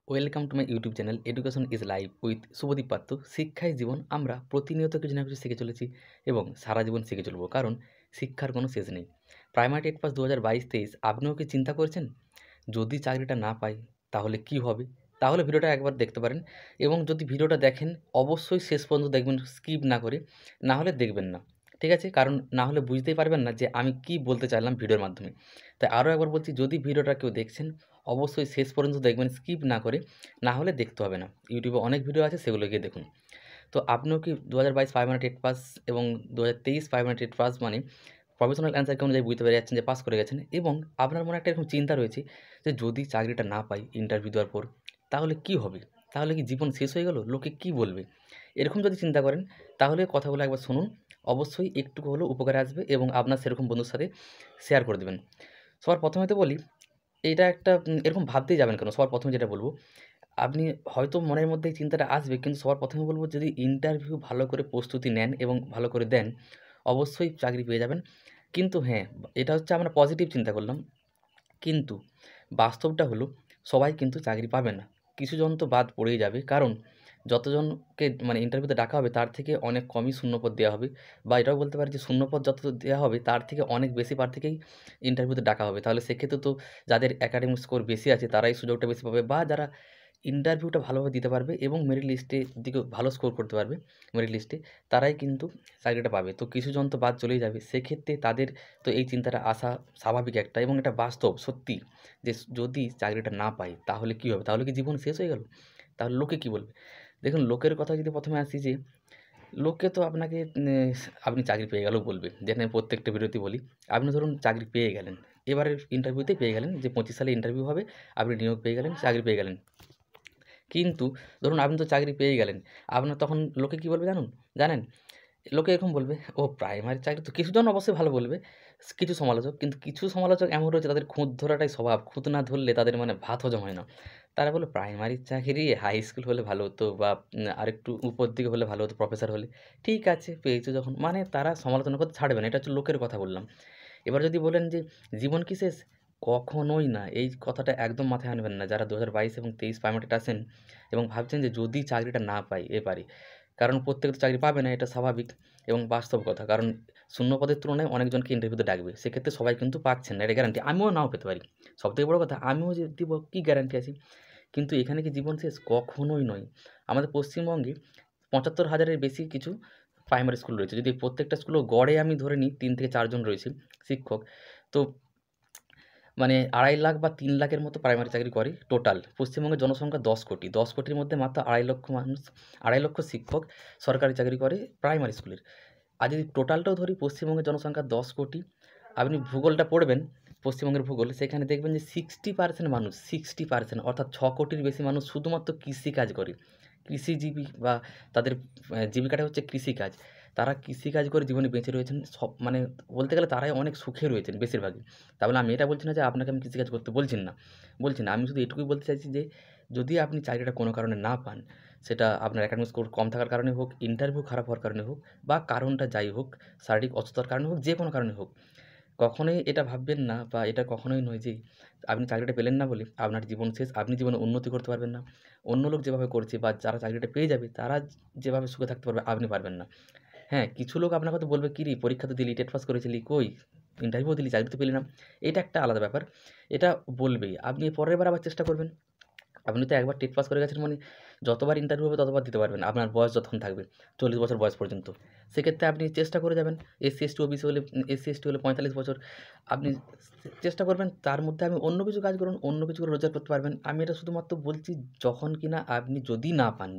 Welcome to my YouTube channel education is life with Subhadeep Patra. শিক্ষাই জীবন। আমরা প্রতিনিয়ত কিছু না কিছু শিখে চলেছি এবং সারা জীবন শিখে চলবো, কারণ শিক্ষার কোনো শেষ নেই। প্রাইমারি টেট পাস 2022-23 আপনিও কি চিন্তা করছেন যদি চাকরিটা না পাই তাহলে কি হবে? তাহলে ভিডিওটা একবার দেখতে পারেন, এবং যদি ভিডিওটা দেখেন অবশ্যই শেষ পর্যন্ত দেখবেন, স্কিপ না করে। না হলে দেখবেন না, ঠিক আছে? কারণ না হলে বুঝতেই পারবেন না যে আমি কি বলতে চাইলাম ভিডিওর মাধ্যমে। তাই আরও একবার বলছি, যদি ভিডিওটা কেউ দেখছেন অবশ্যই শেষ পর্যন্ত দেখবেন, স্কিপ না করে। না হলে দেখতে হবে না, ইউটিউবে অনেক ভিডিও আছে, সেগুলো গিয়ে দেখুন। তো আপনিও কি 2022 প্রাইমারি টেট পাস এবং 2023 প্রাইমারি টেট পাস মানে প্রফেশনাল অ্যান্সারকে অনুযায়ী বুঝতে পেরে যাচ্ছেন যে পাস করে গেছেন, এবং আপনার মনে একটা এরকম চিন্তা রয়েছে যে যদি চাকরিটা না পাই ইন্টারভিউ দেওয়ার পর তাহলে কি হবে? তাহলে কি জীবন শেষ হয়ে গেল? লোকে কি বলবে? এরকম যদি চিন্তা করেন তাহলে কথাগুলো একবার শুনুন, অবশ্যই একটু হলেও উপকারে আসবে এবং আপনার সেরকম বন্ধুর সাথে শেয়ার করে দেবেন। সবার প্রথমে তো বলি, এইটা একটা এরকম ভাবতেই যাবেন কেন? সবার প্রথমে যেটা বলব, আপনি হয়তো মনের মধ্যে এই চিন্তাটা আসবে, কিন্তু সবার প্রথমে বলব যদি ইন্টারভিউ ভালো করে প্রস্তুতি নেন এবং ভালো করে দেন, অবশ্যই চাকরি পেয়ে যাবেন। কিন্তু হ্যাঁ, এটা হচ্ছে আমরা পজিটিভ চিন্তা করলাম। কিন্তু বাস্তবটা হলো সবাই কিন্তু চাকরি পাবে না। কিছুজন তো বাদ পড়েই যাবে। কারণ যতজনকে মানে ইন্টারভিউতে ডাকা হবে তার থেকে অনেক কমই শূন্যপদ দেওয়া হবে। বা এটাও বলতে পারি যে শূন্যপদ যত দেওয়া হবে তার থেকে অনেক বেশি প্রার্থীকেই ইন্টারভিউতে ডাকা হবে। তাহলে সেক্ষেত্রে তো যাদের একাডেমিক স্কোর বেশি আছে তারাই সুযোগটা বেশি পাবে, বা যারা ইন্টারভিউটা ভালোভাবে দিতে পারবে এবং মেরিট লিস্টে দিকেও ভালো স্কোর করতে পারবে, মেরিট লিস্টে, তারাই কিন্তু চাকরিটা পাবে। তো কিছুজন তো বাদ চলেই যাবে। সেক্ষেত্রে তাদের তো এই চিন্তাটা আসা স্বাভাবিক একটা, এবং এটা বাস্তব সত্যি যে যদি চাকরিটা না পাই তাহলে কী হবে? তাহলে কি জীবন শেষ হয়ে গেল? তাহলে লোকে কী বলবে? দেখুন, লোকের কথা যদি প্রথমে আসি, যে লোকে তো আপনাকে আপনি চাকরি পেয়ে গেলেও বলবে, যেটা আমি প্রত্যেকটা ভিডিওতেই বলি। আপনি ধরুন চাকরি পেয়ে গেলেন, এবারের ইন্টারভিউতেই পেয়ে গেলেন, যে 25 সালে ইন্টারভিউ হবে, আপনি নিয়োগ পেয়ে গেলেন, চাকরি পেয়ে গেলেন। কিন্তু ধরুন আপনি তো চাকরি পেয়েই গেলেন। আপনার তখন লোকে কী বলবে জানেন? লোকে এরকম বলবে, "ও প্রাইমারি চাকরি", তো কিছুজন অবশ্যই ভালো বলবে, কিছু সমালোচক। কিন্তু কিছু সমালোচক এমন রয়েছে তাদের খুঁত ধরাটাই স্বভাব। খুঁত না ধরলে তাদের মানে ভাত হজম হয় না। তারা বলবে, "প্রাইমারি চাকরি হাই স্কুল হলে ভালো হতো, বা আরেকটু উপর দিকে হলে ভালো হতো, প্রফেসর হলে।" ঠিক আছে, পেয়েছো যখন, মানে তারা সমালোচনা করতে ছাড়বে না। এটা হচ্ছে লোকের কথা বললাম। এবার যদি বলেন যে জীবন কি শেষ? কখনোই না। এই কথাটা একদম মাথায় আনবেন না। যারা 2022 এবং 23 প্রাইমারিতে আছেন এবং ভাবছেন যে যদি চাকরিটা না পাই এবারে, কারণ প্রত্যেকে তো চাকরি পাবে না, এটা স্বাভাবিক এবং বাস্তব কথা। কারণ শূন্য পদের তুলনায় অনেকজনকে ইন্টারভিউতে ডাকবে। সেক্ষেত্রে সবাই কিন্তু পাচ্ছেন না, এটা গ্যারান্টি। আমিও নাও পেতে পারি। সবথেকে বড় কথা, আমিও যে দিব কি গ্যারান্টি আছে? কিন্তু এখানে কি জীবন শেষ? কখনোই নয়। আমাদের পশ্চিমবঙ্গে ৭৫,০০০-এর বেশি কিছু প্রাইমারি স্কুল রয়েছে। যদি প্রত্যেকটা স্কুলেও গড়ে আমি ধরে নিই ৩ থেকে ৪ জন রয়েছে শিক্ষক। তো মানে ২.৫ লাখ বা ৩ লাখের মতো প্রাইমারি চাকরি করে টোটাল। পশ্চিমবঙ্গের জনসংখ্যা ১০ কোটি। ১০ কোটির মধ্যে মাত্র ২.৫ লক্ষ মানুষ, ২.৫ লক্ষ শিক্ষক সরকারি চাকরি করে প্রাইমারি স্কুলের। আর যদি টোটালটাও ধরি, পশ্চিমবঙ্গের জনসংখ্যা ১০ কোটি। আপনি ভূগোলটা পড়বেন, পশ্চিমবঙ্গের ভূগোল, সেখানে দেখবেন যে 60% মানুষ, 60% অর্থাৎ ৬ কোটির বেশি মানুষ শুধুমাত্র কৃষিকাজ করে। কৃষিজীবী, বা তাদের জীবিকাটা হচ্ছে কৃষিকাজ। তারা কৃষিকাজ করে জীবনে বেঁচে রয়েছেন। মানে বলতে গেলে তারাই অনেক সুখে রয়েছেন বেশিরভাগই। তা বলে আমি এটা বলছি না যে আপনাকে আমি কৃষিকাজ করতে বলছি না। আমি শুধু এটুকুই বলতে চাইছি যে যদি আপনি চাকরিটা কোনো কারণে না পান, সেটা আপনার একাডেমিক স্কোর কম থাকার কারণে হোক, ইন্টারভিউ খারাপ হওয়ার কারণে হোক, বা কারণটা যাই হোক, শারীরিক অসুস্থতার কারণে হোক, যে কোনো কারণে হোক, কখনোই এটা ভাববেন না, বা এটা কখনোই নয় যে আপনি চাকরিটা পেলেন না বলে আপনার জীবন শেষ। আপনি জীবনে উন্নতি করতে পারবেন না। অন্য লোক যেভাবে করছে, বা যারা চাকরিটা পেয়ে যাবে তারা যেভাবে সুখে থাকতে পারবে, আপনি পারবেন না। হ্যাঁ, কিছু লোক আপনাকে হয়তো বলবে, "কিরে পরীক্ষা তো দিলি, টেট পাস করেছিলি, কই? ইন্টারভিউ দিলি, চাকরি তো পেলি না।" এটা একটা আলাদা ব্যাপার। এটা বলবেই। আপনি পরের বার আবার চেষ্টা করবেন। আপনি তো একবার টেট পাস করে গেছেন মানে যতবার ইন্টারভিউ হবে ততবার দিতে পারবেন। আপনার বয়স যতক্ষণ থাকবে, ৪০ বছর বয়স পর্যন্ত। সেক্ষেত্রে আপনি চেষ্টা করে যাবেন। এসসি, এসটি, ওবিসি হলে, এসসি, এসটি হলে ৪৫ বছর। আপনি চেষ্টা করবেন তার মধ্যে আপনি অন্য কিছু কাজ করুন, অন্য কিছু করে রোজগার করতে পারবেন। আমি এটা শুধুমাত্র বলছি যখন কিনা আপনি যদি না পান,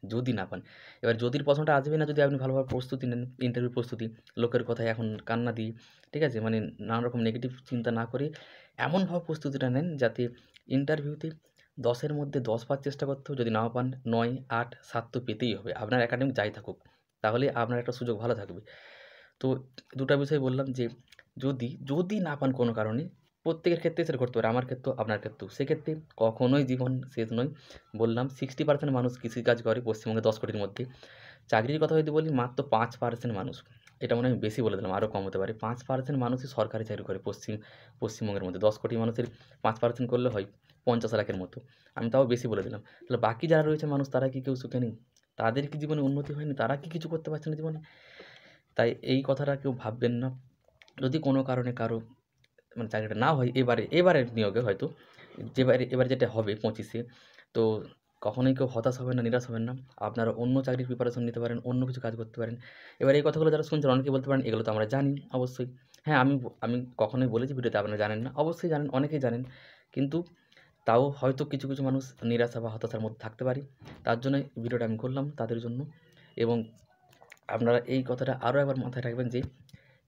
যদি না পান। এবার যদির প্রশ্নটা আসবে না যদি আপনি ভালোভাবে প্রস্তুতি নেন, ইন্টারভিউ প্রস্তুতি, লোকের কথায় এখন কান্না দিয়ে, ঠিক আছে? মানে নানান রকম নেগেটিভ চিন্তা না করে এমনভাবে প্রস্তুতিটা নেন যাতে ইন্টারভিউতে ১০ এর মধ্যে ১০ পাওয়ার চেষ্টা করতে হবে। যদি নাও পান ৯, ৮, ৭ তো পেতেই হবে। আপনার একাডেমিক যাই থাকুক। তাহলে আপনার একটা সুযোগ ভালো থাকবে। তো ২ টা বিষয় বললাম যে যদি না পান কোনো কারণে, প্রত্যেকের ক্ষেত্রে সেটা ঘটতে পারে। আমার ক্ষেত্রেও, আপনার ক্ষেত্রেও। সেক্ষেত্রে কখনোই জীবন শেষ নয়। বললাম 60% মানুষ কৃষিকাজ করে পশ্চিমবঙ্গে ১০ কোটির মধ্যে। চাকরির কথা যদি বলি, মাত্র 5% মানুষ, এটা মনে হয় আমি বেশি বলে দিলাম, আরও কম হতে পারে। 5% মানুষই সরকারি চাকরি করে পশ্চিমবঙ্গের মধ্যে। ১০ কোটি মানুষের 5% করলে হয় 50 লাখের মতো। আমি তাও বেশি বলে দিলাম। তাহলে বাকি যারা রয়েছে মানুষ তারা কি কেউ সুখে নেই? তাদের কি জীবনে উন্নতি হয়নি? তারা কি কিছু করতে পারছে না জীবনে? তাই এই কথাটা কেউ ভাববেন না। যদি কোনো কারণে কারো মানে চাকরিটা না হয় এবারের নিয়োগে হয়তো এবারে যেটা হবে 25 তো কখনোই কেউ হতাশ হবেন না, নিরাশ হবেন না। আপনারা অন্য চাকরির প্রিপারেশন নিতে পারেন, অন্য কিছু কাজ করতে পারেন। এবার এই কথাগুলো যারা শুনছেন অনেকেই বলতে পারেন, "এগুলো তো আমরা জানি অবশ্যই।" হ্যাঁ, আমি কখনোই বলেছি ভিডিওতে আপনারা জানেন না। অবশ্যই জানেন, অনেকেই জানেন। কিন্তু তাও হয়তো কিছু মানুষ নিরাশা বা হতাশার মধ্যে থাকতে পারে। তার জন্যই ভিডিওটা আমি করলাম তাদের জন্য। এবং আপনারা এই কথাটা আরও একবার মাথায় রাখবেন যে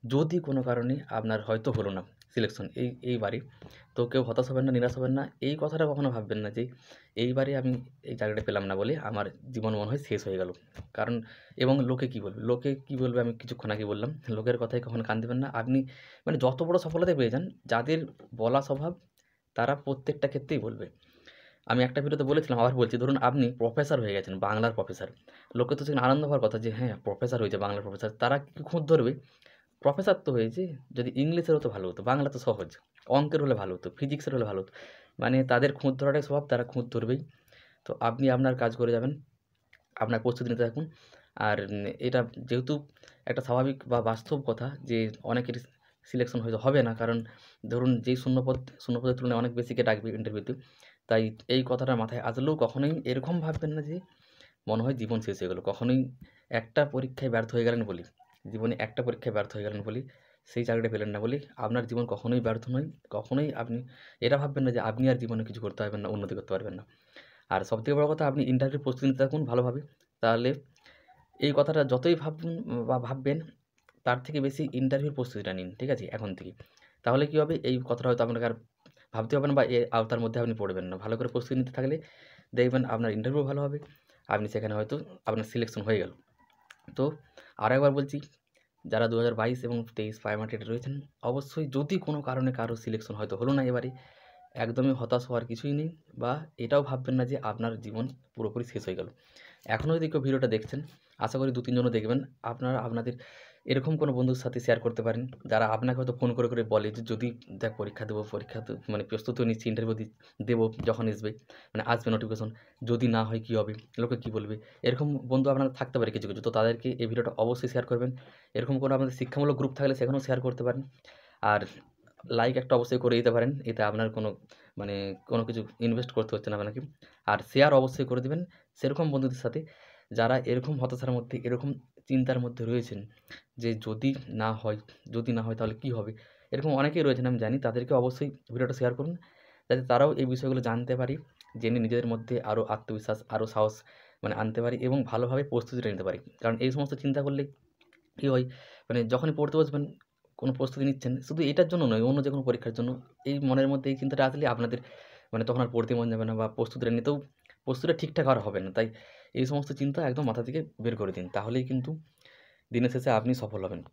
যদি কোনো কারণে আপনার হয়তো হলো না সিলেকশন এইবারে, তো কেউ হতাশ হবেন না, নিরাশ হবেন না। এই কথাটা কখনো ভাববেন না যে এইবারে আমি এই চাকরিটা পেলাম না বলে আমার জীবন মনে হয় শেষ হয়ে গেল। কারণ এবং লোকে কী বলবে? লোকে কী বলবে আমি কিছুক্ষণ আগে বললাম। লোকের কথায় কখনো কান দিবেন না। আপনি মানে যত বড় সফলতাই পেয়ে যান, যাদের বলা স্বভাব তারা প্রত্যেকটা ক্ষেত্রেই বলবে। আমি একটা ভিডিওতে বলেছিলাম, আবার বলছি, ধরুন আপনি প্রফেসর হয়ে গেছেন, বাংলার প্রফেসর। লোকে তো সেখানে আনন্দ হওয়ার কথা যে হ্যাঁ, প্রফেসর হয়েছে, বাংলার প্রফেসর। তারা কি খুঁত ধরবে? প্রফেসর তো হয়েছে, যদি ইংলিশের হতো ভালো হতো, বাংলা তো সহজ। অঙ্কের হলে ভালো হতো, ফিজিক্সের হলে ভালো হতো। মানে তাদের খুঁত ধরাটাই স্বভাব, তারা খুঁত ধরবেই। তো আপনি আপনার কাজ করে যাবেন, আপনার প্রস্তুতি নিতে থাকুন। আর এটা যেহেতু একটা স্বাভাবিক বা বাস্তব কথা যে অনেকের সিলেকশন হয়তো হবে না। কারণ ধরুন যেই শূন্যপদের তুলনায় অনেক বেশিকে ডাকবে ইন্টারভিউতে। তাই এই কথাটা মাথায় আসলেও কখনোই এরকম ভাববেন না যে মনে হয় জীবন শেষ হয়ে গেল। কখনোই একটা পরীক্ষায় ব্যর্থ হয়ে গেলেন বলি, জীবনে একটা পরীক্ষায় ব্যর্থ হয়ে গেলেন বলি, সেই চাকরিটা পেলেন না বলি, আপনার জীবন কখনোই ব্যর্থ নয়। কখনোই আপনি এটা ভাববেন না যে আপনি আর জীবনে কিছু করতে পারবেন না, উন্নতি করতে পারবেন না। আর সবথেকে বড় কথা, আপনি ইন্টারভিউর প্রস্তুতি নিতে থাকুন ভালোভাবে। তাহলে এই কথাটা যতই ভাবুন বা ভাববেন, তার থেকে বেশি ইন্টারভিউর প্রস্তুতিটা নিন। ঠিক আছে? এখন থেকেই। তাহলে কি হবে? এই কথাটা হয়তো আপনাকে আর ভাবতে হবে না বা এর আওতার মধ্যে আপনি পড়বেন না। ভালো করে প্রস্তুতি নিতে থাকলে দেখবেন আপনার ইন্টারভিউ ভালো হবে। আপনি সেখানে হয়তো আপনার সিলেকশন হয়ে গেল। তো আরেকবার বলছি, যারা 2022 এবং 23 প্রাইমারিতে রয়েছেন, অবশ্যই যদি কোনো কারণে কারো সিলেকশন হয়তো হলো না এবারে, একদমই হতাশ হওয়ার কিছুই নেই বা এটাও ভাববেন না যে আপনার জীবন পুরোপুরি শেষ হয়ে গেল। এখনও যদি কেউ ভিডিওটা দেখছেন, আশা করি ২-৩ জনও দেখবেন। আপনারা আপনাদের এরকম কোনো বন্ধুর সাথে শেয়ার করতে পারেন, যারা আপনাকে হয়তো ফোন করে বলে যে, "যদি দেখ পরীক্ষা দেবো, পরীক্ষা তো মানে প্রস্তুতিও নিচ্ছি, ইন্টারভিউ দেবো যখন আসবে, মানে আসবে নোটিফিকেশন। যদি না হয় কী হবে? লোকে কী বলবে?" এরকম বন্ধু আপনার থাকতে পারে কিছু। তো তাদেরকে এই ভিডিওটা অবশ্যই শেয়ার করবেন। এরকম কোনো আপনাদের শিক্ষামূলক গ্রুপ থাকলে সেখানেও শেয়ার করতে পারেন। আর লাইক একটা অবশ্যই করে দিতে পারেন। এতে আপনার কোনো মানে কোনো কিছু ইনভেস্ট করতে হচ্ছে না আপনাকে। আর শেয়ার অবশ্যই করে দিবেন সেরকম বন্ধুদের সাথে, যারা এরকম হতাশার মধ্যে, এরকম চিন্তার মধ্যে রয়েছেন যে যদি না হয় তাহলে কী হবে? এরকম অনেকেই রয়েছেন আমি জানি। তাদেরকে অবশ্যই ভিডিওটা শেয়ার করুন, যাতে তারাও এই বিষয়গুলো জানতে পারে, জেনে নিজেদের মধ্যে আরও আত্মবিশ্বাস, আরও সাহস মানে আনতে পারি এবং ভালোভাবে প্রস্তুতিটা নিতে পারি। কারণ এই সমস্ত চিন্তা করলে কী হয়, মানে যখনই পড়তে বসবেন, কোনো প্রস্তুতি নিচ্ছেন, শুধু এটার জন্য নয়, অন্য যেকোনো পরীক্ষার জন্য, এই মনের মধ্যে এই চিন্তাটা আসলে আপনাদের মানে তখন আর পড়তে মন যাবে না বা প্রস্তুতিটা ঠিকঠাক আর হবে না। তাই এই সমস্ত চিন্তা একদম মাথা থেকে বের করে দিন। তাহলেই কিন্তু দিনের শেষে আপনি সফল হবেন।